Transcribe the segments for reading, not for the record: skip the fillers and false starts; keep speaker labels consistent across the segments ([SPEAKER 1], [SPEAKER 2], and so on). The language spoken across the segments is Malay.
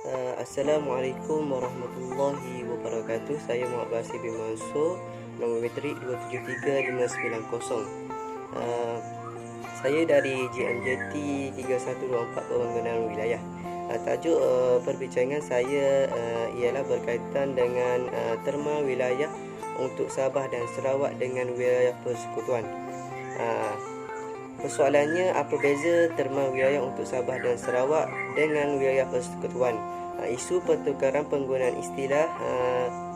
[SPEAKER 1] Assalamualaikum warahmatullahi wabarakatuh. Saya Muhammad Basir bin Mansur, nombor metrik 273-590. Saya dari JMJT 3124 Pembangunan Wilayah. Tajuk perbincangan saya ialah berkaitan dengan terma wilayah untuk Sabah dan Sarawak dengan wilayah persekutuan. Persoalannya, apa beza terma wilayah untuk Sabah dan Sarawak dengan wilayah persekutuan? Isu pertukaran penggunaan istilah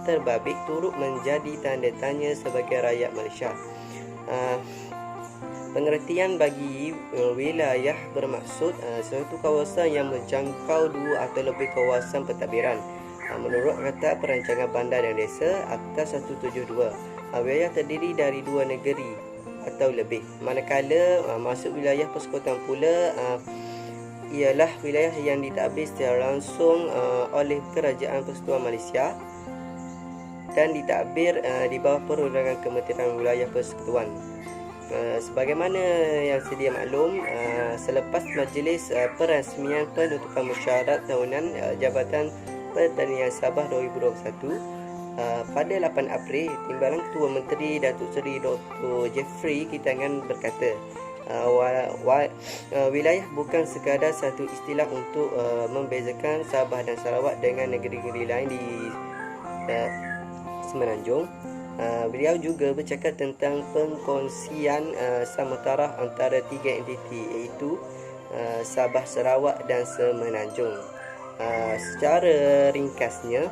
[SPEAKER 1] terbabit turut menjadi tanda tanya sebagai rakyat Malaysia. Pengertian bagi wilayah bermaksud suatu kawasan yang menjangkau dua atau lebih kawasan pentadbiran. Menurut Akta Perancangan Bandar dan Desa Akta 172, wilayah terdiri dari dua negeri atau lebih. Manakala masuk wilayah persekutuan pula ialah wilayah yang ditadbir secara langsung oleh Kerajaan Persekutuan Malaysia dan ditadbir di bawah perundangan Kementerian Wilayah Persekutuan. Sebagaimana yang sedia maklum, selepas majlis perasmian penutupan mesyuarat tahunan Jabatan Pertanian Sabah 2021, pada 8 April, Timbalan Ketua Menteri Datuk Seri Dr. Jeffrey Kitangan berkata, wilayah bukan sekadar satu istilah untuk membezakan Sabah dan Sarawak dengan negeri-negeri lain di Semenanjung. Beliau juga bercakap tentang pengkongsian sama taraf antara tiga entiti, iaitu Sabah, Sarawak dan Semenanjung. Secara ringkasnya,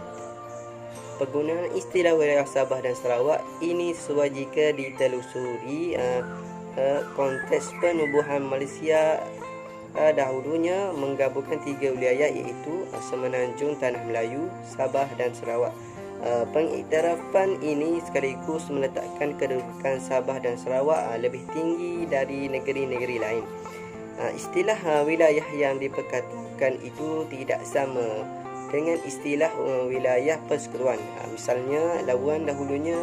[SPEAKER 1] penggunaan istilah wilayah Sabah dan Sarawak ini sesuai jika ditelusuri konteks penubuhan Malaysia dahulunya menggabungkan tiga wilayah, iaitu Semenanjung, Tanah Melayu, Sabah dan Sarawak. Pengiktirafan ini sekaligus meletakkan kedudukan Sabah dan Sarawak lebih tinggi dari negeri-negeri lain. Istilah wilayah yang diperkatakan itu tidak sama dengan istilah wilayah persekutuan. Misalnya, Labuan dahulunya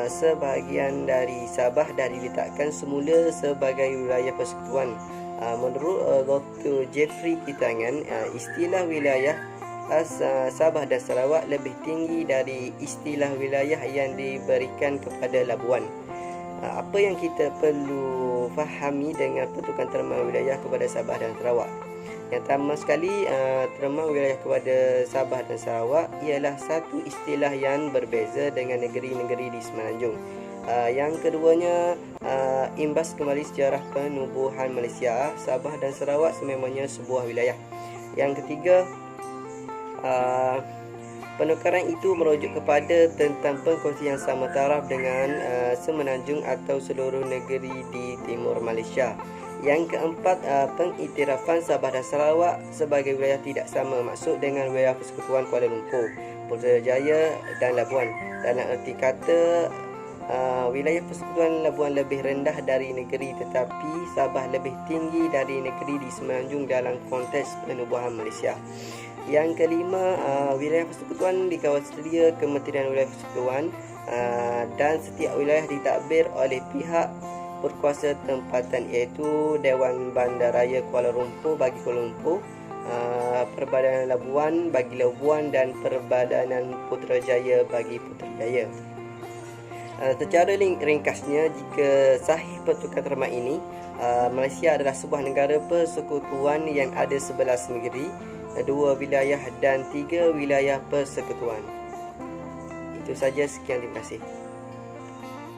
[SPEAKER 1] sebahagian dari Sabah dah diletakkan semula sebagai wilayah persekutuan. Menurut Dr. Jeffrey Kitangan, istilah wilayah Sabah dan Sarawak lebih tinggi dari istilah wilayah yang diberikan kepada Labuan. Apa yang kita perlu fahami dengan pertukaran terma wilayah kepada Sabah dan Sarawak? Yang pertama sekali, terma wilayah kepada Sabah dan Sarawak ialah satu istilah yang berbeza dengan negeri-negeri di Semenanjung. Yang keduanya, imbas kembali sejarah penubuhan Malaysia, Sabah dan Sarawak sememangnya sebuah wilayah. Yang ketiga, penukaran itu merujuk kepada tentang pengkongsian sama taraf dengan Semenanjung atau seluruh negeri di timur Malaysia. Yang keempat, pengiktirafan Sabah dan Sarawak sebagai wilayah tidak sama maksud dengan wilayah persekutuan Kuala Lumpur, Putrajaya dan Labuan. Dalam erti kata, wilayah persekutuan Labuan lebih rendah dari negeri, tetapi Sabah lebih tinggi dari negeri di Semenanjung dalam konteks penubuhan Malaysia. Yang kelima, wilayah persekutuan dikawal sedia Kementerian Wilayah Persekutuan dan setiap wilayah ditadbir oleh pihak berkuasa tempatan, iaitu Dewan Bandaraya Kuala Lumpur bagi Kuala Lumpur, Perbadanan Labuan bagi Labuan dan Perbadanan Putrajaya bagi Putrajaya. Secara ringkasnya, jika sahih pertukaran terma ini, Malaysia adalah sebuah negara persekutuan yang ada 11 negeri, 2 wilayah dan 3 wilayah persekutuan. Itu saja, sekian, terima kasih.